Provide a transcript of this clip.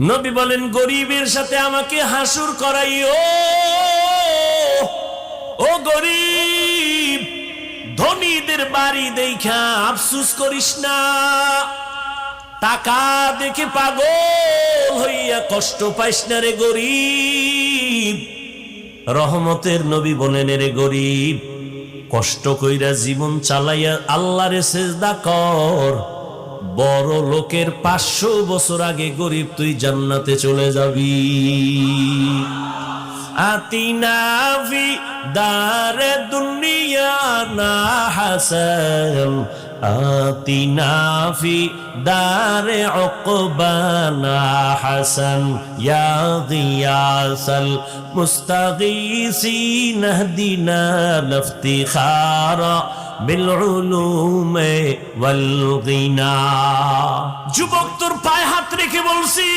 নবী বলেন গরিবের সাথে আমাকে হাসুর করাইও। ও গরিব, ধনীদের বাড়ি দেখা আফসুস করিস না, টাকা দেখে পাগল হইয়া কষ্ট পাইস না রে গরিব। রহমতের নবী বলেন রে গরিব, কষ্ট কইরা জীবন চালাইয়া আল্লাহরে সিজদা কর, বড় লোকের 500 বছর আগে গরিব তুই জান্নাতে চলে যাবি। আতিনা ফি দারে দুনিয়া না হাসান, আতিনা ফি দারে উকবানা হাসান, ইয়া গিয়াসাল মুস্তাগীসিন ইহদিনা লিফতিখারা বিল উলুমে ওয়াল গিনা। যুবক তোর পায়ে হাত রেখে বলছি।